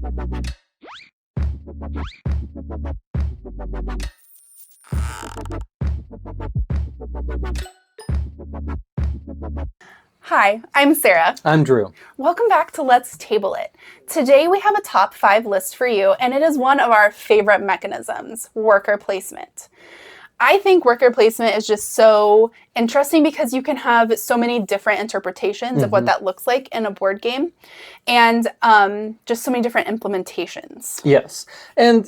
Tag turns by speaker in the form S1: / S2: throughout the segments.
S1: Hi, I'm Sarah.
S2: I'm Drew.
S1: Welcome back to Let's Table It. Today we have a top 5 list for you, and it is one of our favorite mechanisms, worker placement. I think worker placement is just so interesting because you can have so many different interpretations of what that looks like in a board game, and just so many different implementations.
S2: Yes. And,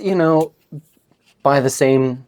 S2: by the same,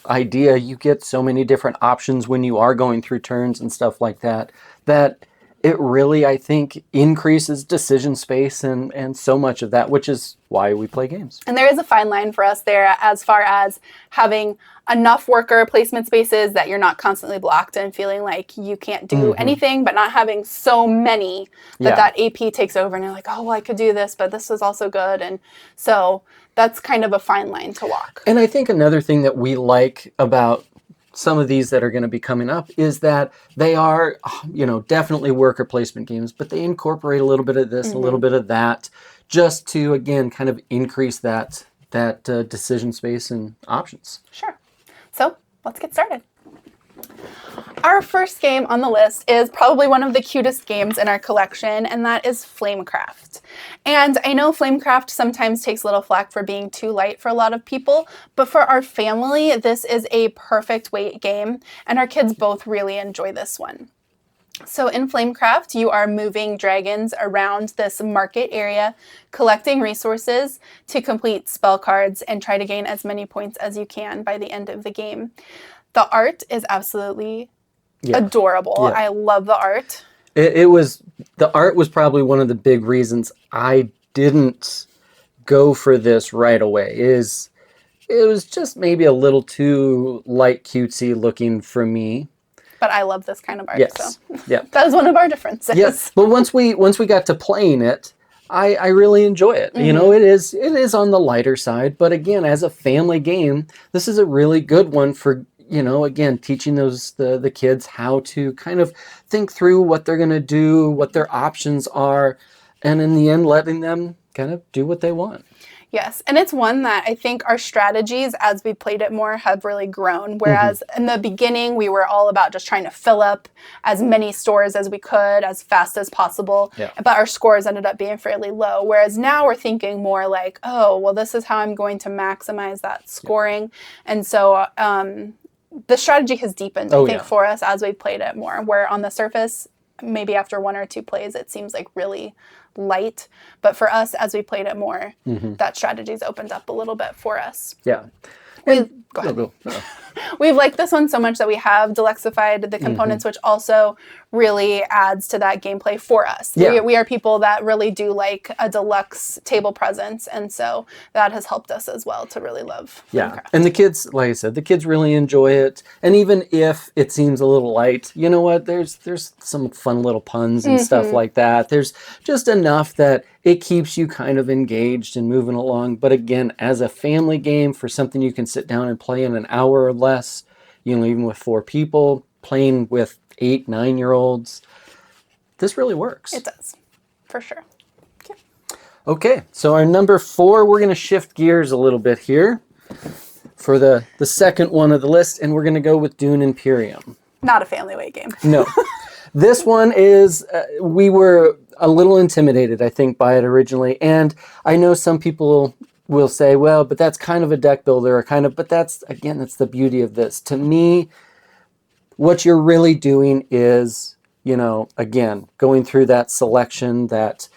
S2: idea, you get so many different options when you are going through turns and stuff like that, that it really, I think, increases decision space and so much of that, which is why we play games.
S1: And there is a fine line for us there as far as having enough worker placement spaces that you're not constantly blocked and feeling like you can't do anything, but not having so many that AP takes over and you're like, oh, well, I could do this, but this was also good. And so that's kind of a fine line to walk.
S2: And I think another thing that we like about some of these that are going to be coming up is that they are, definitely worker placement games, but they incorporate a little bit of this, a little bit of that, just to, again, kind of increase that decision space and options.
S1: Sure. So let's get started. Our first game on the list is probably one of the cutest games in our collection, and that is Flamecraft. And I know Flamecraft sometimes takes a little flack for being too light for a lot of people, but for our family, this is a perfect weight game, and our kids both really enjoy this one. So in Flamecraft, you are moving dragons around this market area, collecting resources to complete spell cards and try to gain as many points as you can by the end of the game. The art is absolutely adorable. Yeah. I love the art.
S2: The art was probably one of the big reasons I didn't go for this right away. It was just maybe a little too light cutesy looking for me.
S1: But I love this kind of art.
S2: Yes.
S1: So
S2: Yeah.
S1: That is one of our differences.
S2: Yes. But once we got to playing it, I really enjoy it. It is on the lighter side, but again, as a family game, this is a really good one for, again, teaching the kids how to kind of think through what they're going to do, what their options are, and in the end, letting them kind of do what they want.
S1: Yes, and it's one that I think our strategies as we played it more have really grown, whereas in the beginning we were all about just trying to fill up as many stores as we could as fast as possible, but our scores ended up being fairly low, whereas now we're thinking more like, oh, well, this is how I'm going to maximize that scoring, and so the strategy has deepened, I think, for us as we played it more, where on the surface, maybe after one or two plays, it seems like really light. But for us, as we played it more, that strategy's opened up a little bit for us.
S2: Yeah.
S1: Go ahead. We've liked this one so much that we have deluxified the components, which also really adds to that gameplay for us. Yeah. We are people that really do like a deluxe table presence, and so that has helped us as well to really love Flamecraft.
S2: And the kids, like I said, the kids really enjoy it. And even if it seems a little light, you know what? There's some fun little puns and stuff like that. There's just enough that it keeps you kind of engaged and moving along. But again, as a family game, for something you can sit down and play in an hour or less, even with 4 people, playing with 8, 9-year-olds, this really works.
S1: It does, for sure.
S2: Okay, so our number 4, we're going to shift gears a little bit here for the second one of the list, and we're going to go with Dune Imperium.
S1: Not a family weight game.
S2: No. This one is, we were a little intimidated, I think, by it originally, and I know some people will say, well, but that's kind of a deck builder, but that's, again, that's the beauty of this. To me, what you're really doing is, again, going through that selection, that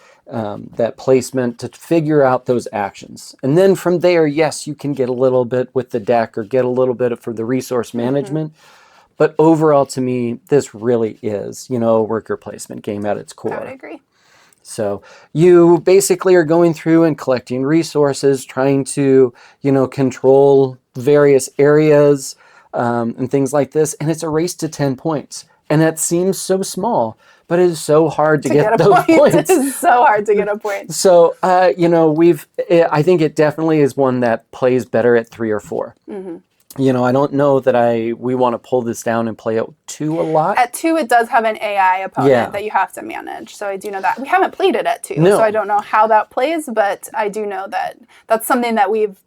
S2: placement to figure out those actions. And then from there, yes, you can get a little bit with the deck or get a little bit for the resource management. But overall, to me, this really is, a worker placement game at its core.
S1: I would agree.
S2: So you basically are going through and collecting resources, trying to, control various areas and things like this. And it's a race to 10 points. And that seems so small, but it is so hard to get those points.
S1: It is so hard to get a point.
S2: So, I think it definitely is one that plays better at 3 or 4. I don't know that we want to pull this down and play at 2 a lot.
S1: At 2, it does have an AI opponent
S2: Yeah.
S1: that you have to manage. So I do know that. We haven't played it at 2,
S2: No.
S1: so I don't know how that plays, but I do know that that's something that we've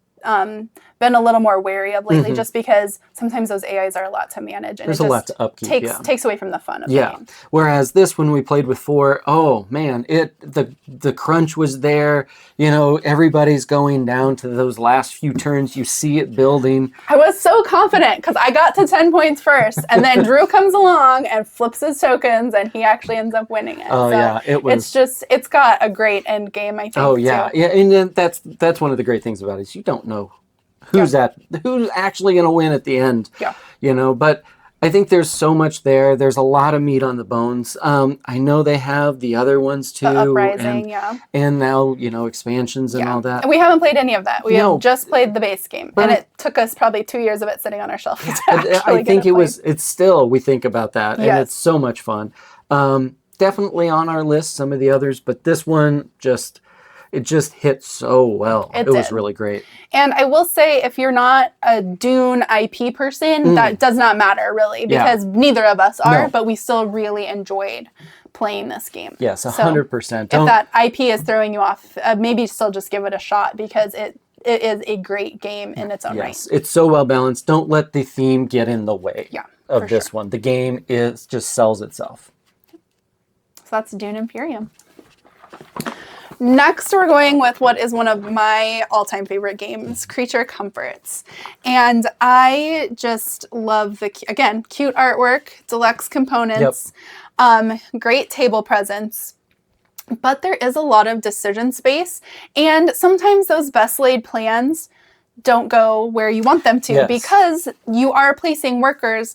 S1: been a little more wary of lately, just because sometimes those AIs are a lot to manage, and
S2: There's
S1: it
S2: a
S1: just
S2: lot to upkeep,
S1: takes away from the fun of the game.
S2: Whereas this, when we played with 4, oh man, the crunch was there. Everybody's going down to those last few turns. You see it building.
S1: I was so confident because I got to 10 points first, and then Drew comes along and flips his tokens, and he actually ends up winning it.
S2: Oh,
S1: so
S2: yeah, it was.
S1: It's got a great end game, I think.
S2: Oh yeah,
S1: too.
S2: yeah, and then that's one of the great things about it is you don't know who's actually going to win at the end.
S1: Yeah.
S2: But I think there's so much there. There's a lot of meat on the bones. I know they have the other ones too.
S1: The Uprising,
S2: and now expansions and all that.
S1: And we haven't played any of that. We have just played the base game, and it took us probably 2 years of it sitting on our shelf.
S2: I think it's still, we think about that, and it's so much fun. Definitely on our list, some of the others, but this one it just hit so well. It was really great.
S1: And I will say, if you're not a Dune IP person, that does not matter really, because neither of us are, but we still really enjoyed playing this game.
S2: Yes, 100%.
S1: If that IP is throwing you off, maybe still just give it a shot, because it is a great game in its own right.
S2: It's so well balanced. Don't let the theme get in the way of this one. The game just sells itself.
S1: So that's Dune Imperium. Next, we're going with what is one of my all-time favorite games, Creature Comforts. And I just love again, cute artwork, deluxe components, great table presence. But there is a lot of decision space, and sometimes those best laid plans don't go where you want them to, because you are placing workers,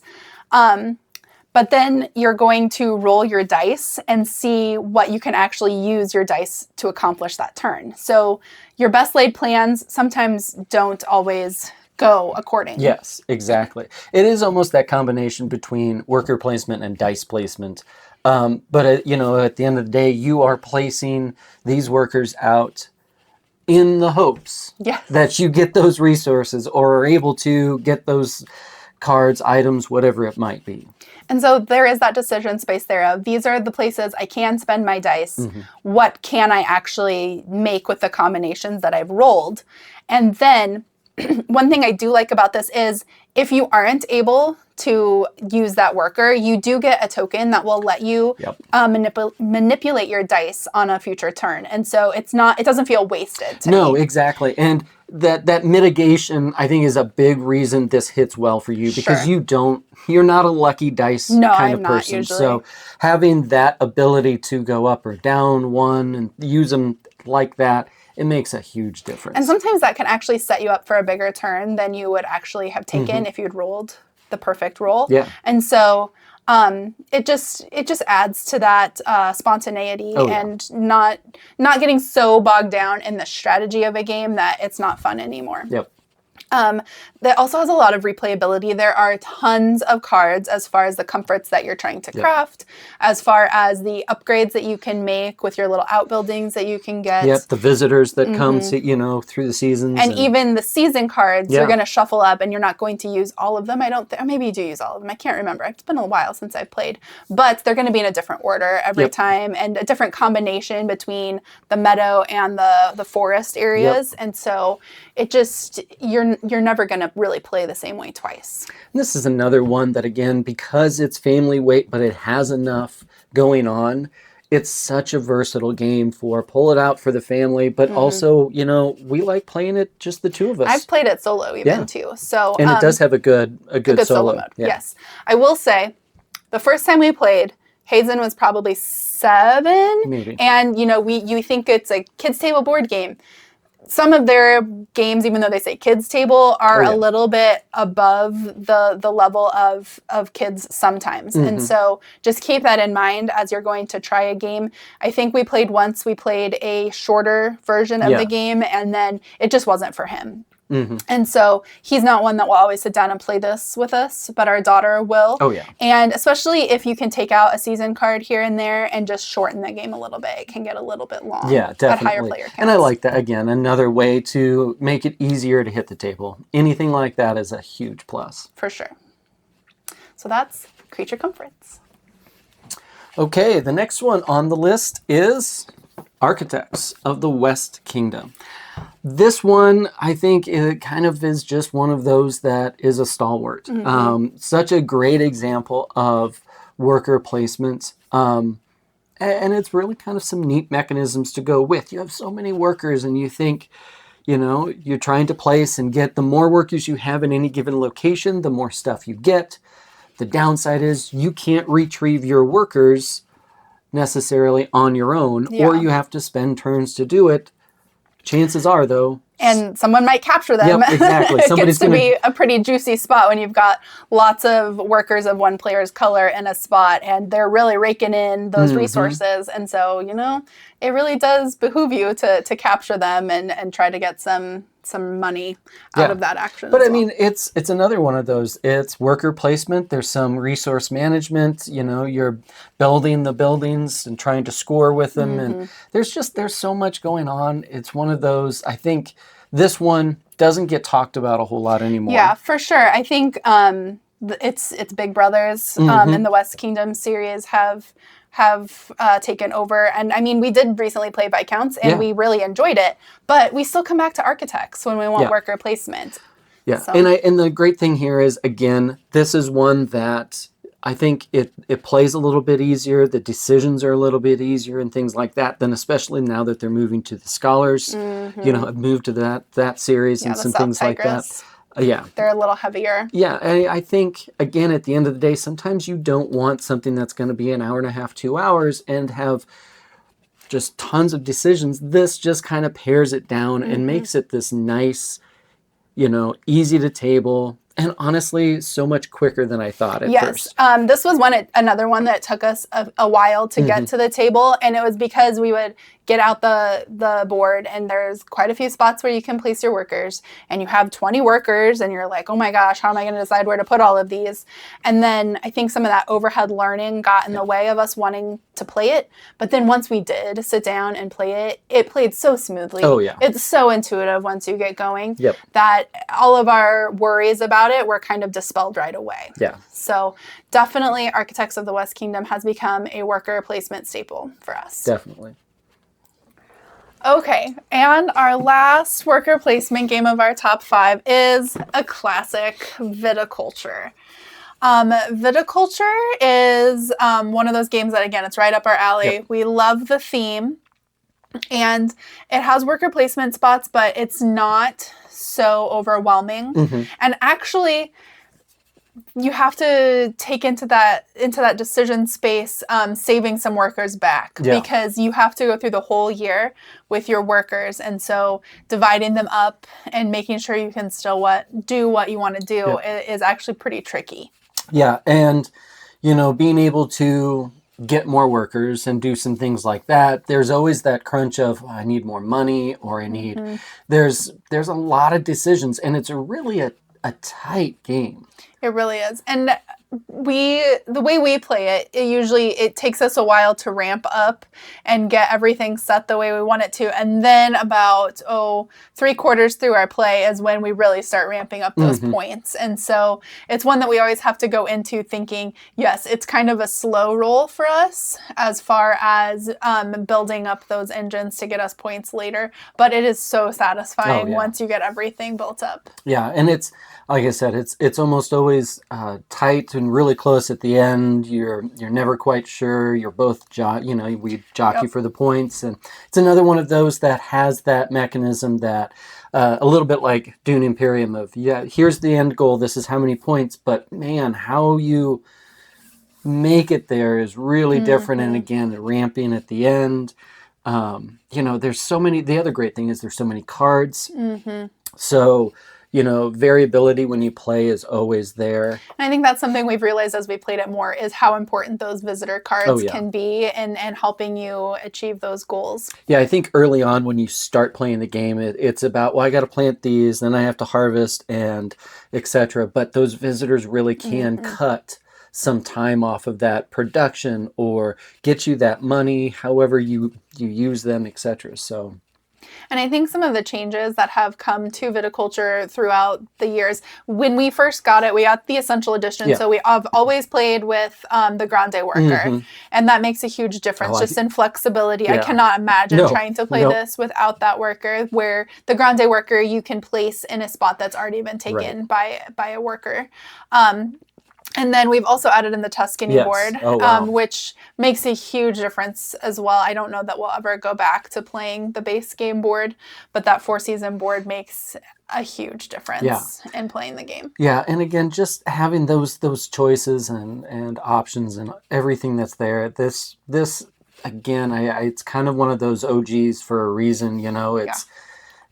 S1: but then you're going to roll your dice and see what you can actually use your dice to accomplish that turn. So your best laid plans sometimes don't always go according.
S2: Yes, exactly. It is almost that combination between worker placement and dice placement. But at the end of the day, you are placing these workers out in the hopes that you get those resources or are able to get those cards, items, whatever it might be.
S1: And so there is that decision space there of, these are the places I can spend my dice. What can I actually make with the combinations that I've rolled? And then one thing I do like about this is, if you aren't able to use that worker, you do get a token that will let you manipulate your dice on a future turn. And so it doesn't feel wasted to me.
S2: Exactly. And that mitigation, I think, is a big reason this hits well for you, because you're not a lucky dice kind of person.
S1: Usually.
S2: So having that ability to go up or down one and use them like that, it makes a huge difference.
S1: And sometimes that can actually set you up for a bigger turn than you would actually have taken if you'd rolled the perfect roll.
S2: Yeah.
S1: And so it just adds to that spontaneity and not getting so bogged down in the strategy of a game that it's not fun anymore.
S2: Yep.
S1: That also has a lot of replayability. There are tons of cards as far as the comforts that you're trying to craft, as far as the upgrades that you can make with your little outbuildings that you can get.
S2: Yep, the visitors that come to, through the seasons.
S1: And even the season cards, you're going to shuffle up, and you're not going to use all of them. I don't think, maybe you do use all of them. I can't remember. It's been a while since I've played. But they're going to be in a different order every time, and a different combination between the meadow and the forest areas. And so it just, you're never going to really play the same way twice.
S2: And this is another one that, again, because it's family weight, but it has enough going on, it's such a versatile game for pull it out for the family, but also, we like playing it just the two of us.
S1: I've played it solo even too. So
S2: and it does have a good solo
S1: mode. Yeah. Yes. I will say, the first time we played, Hazen was probably 7.
S2: Maybe.
S1: And you think it's a kids table board game. Some of their games, even though they say kids table, are a little bit above the level of kids sometimes. And so just keep that in mind as you're going to try a game. I think we played a shorter version of the game, and then it just wasn't for him. And so he's not one that will always sit down and play this with us, but our daughter will.
S2: Oh, yeah.
S1: And especially if you can take out a season card here and there and just shorten the game a little bit, it can get a little bit long.
S2: Yeah, definitely.
S1: At higher player counts.
S2: And I like that. Again, another way to make it easier to hit the table. Anything like that is a huge plus.
S1: For sure. So that's Creature Comforts.
S2: Okay, the next one on the list is Architects of the West Kingdom. This one, I think, it kind of is just one of those that is a stalwart. Such a great example of worker placement. And it's really kind of some neat mechanisms to go with. You have so many workers and you think, you know, you're trying to place and get the more workers you have in any given location, the more stuff you get. The downside is you can't retrieve your workers necessarily on your own, or you have to spend turns to do it. Chances are, though,
S1: and someone might capture them.
S2: Yep, exactly.
S1: It gets to be a pretty juicy spot when you've got lots of workers of one player's color in a spot, and they're really raking in those resources. And so, you know, it really does behoove you to capture them and try to get some money out of that action.
S2: But I mean, it's another one of those. It's worker placement. There's some resource management. You know, you're building the buildings and trying to score with them. And there's so much going on. It's one of those, I think this one doesn't get talked about a whole lot anymore.
S1: Yeah, for sure. I think it's Big Brothers in the West Kingdom series have taken over. And I mean, we did recently play Viscounts and we really enjoyed it, but we still come back to Architects when we want worker placement.
S2: Yeah. So. And the great thing here is, again, this is one that I think it plays a little bit easier. The decisions are a little bit easier and things like that. Then especially now that they're moving to the Scholars, you know, have moved to that series and some things like that. Yeah.
S1: They're a little heavier.
S2: Yeah. I think, again, at the end of the day, sometimes you don't want something that's going to be an hour and a half, 2 hours and have just tons of decisions. This just kind of pares it down and makes it this nice, you know, easy to table. And honestly, so much quicker than I thought at first.
S1: Yes. This was another one that took us a while to get to the table. And it was because we would get out the board and there's quite a few spots where you can place your workers. And you have 20 workers and you're like, oh my gosh, how am I going to decide where to put all of these? And then I think some of that overhead learning got in the way of us wanting to play it. But then once we did sit down and play it played so smoothly.
S2: Oh, yeah.
S1: It's so intuitive once you get going
S2: Yep.
S1: that all of our worries about it were kind of dispelled right away.
S2: Yeah.
S1: So definitely Architects of the West Kingdom has become a worker placement staple for us.
S2: Definitely.
S1: Okay, and our last worker placement game of our top 5 is a classic, Viticulture. Viticulture is one of those games that, again, it's right up our alley. Yep. We love the theme, and it has worker placement spots, but it's not so overwhelming. And actually, you have to take into that decision space, saving some workers back because you have to go through the whole year with your workers. And so dividing them up and making sure you can still do what you want to do is actually pretty tricky. Yeah.
S2: And, you know, being able to get more workers and do some things like that, there's always that crunch of, I need more money, or I need, there's a lot of decisions, and it's really a tight game.
S1: It really is. And the way we play it takes us a while to ramp up and get everything set the way we want it to. And then about 3/4 through our play is when we really start ramping up those points. And so it's one that we always have to go into thinking, yes, it's kind of a slow roll for us as far as building up those engines to get us points later. But it is so satisfying once you get everything built up.
S2: Yeah, and it's, like I said, it's almost always tight and really close at the end. You're never quite sure. You're both we jockey for the points, and it's another one of those that has that mechanism that a little bit like Dune Imperium of here's the end goal. This is how many points, but man, how you make it there is really different. And again, the ramping at the end. There's so many. The other great thing is there's so many cards. So variability when you play is always there.
S1: And I think that's something we've realized as we played it more is how important those visitor cards can be in helping you achieve those goals.
S2: Yeah, I think early on when you start playing the game, it's about, well, I got to plant these, then I have to harvest and etc. But those visitors really can cut some time off of that production or get you that money, however you use them, etc. So.
S1: And I think some of the changes that have come to viticulture throughout the years, when we first got it, we got the Essential Edition. So we have always played with the Grande Worker. And that makes a huge difference just in flexibility. I cannot imagine trying to play this without that worker, where the Grande Worker you can place in a spot that's already been taken by a worker. And then we've also added in the Tuscany board, which makes a huge difference as well. I don't know that we'll ever go back to playing the base game board, but that 4-season board makes a huge difference in playing the game.
S2: Yeah, and again, just having those choices and options and everything that's there. This again, it's kind of one of those OGs for a reason.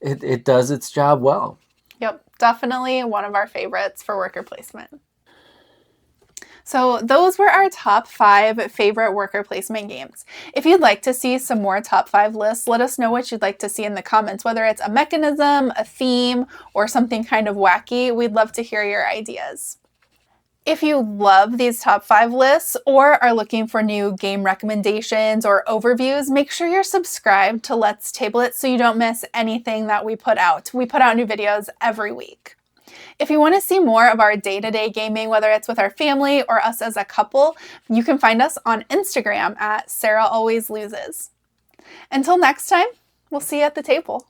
S2: It does its job well.
S1: Yep, definitely one of our favorites for worker placement. So those were our top 5 favorite worker placement games. If you'd like to see some more top 5 lists, let us know what you'd like to see in the comments, whether it's a mechanism, a theme, or something kind of wacky. We'd love to hear your ideas. If you love these top 5 lists or are looking for new game recommendations or overviews, make sure you're subscribed to Let's Table It so you don't miss anything that we put out. We put out new videos every week. If you want to see more of our day-to-day gaming, whether it's with our family or us as a couple, you can find us on Instagram at Sarah Always Loses. Until next time, we'll see you at the table.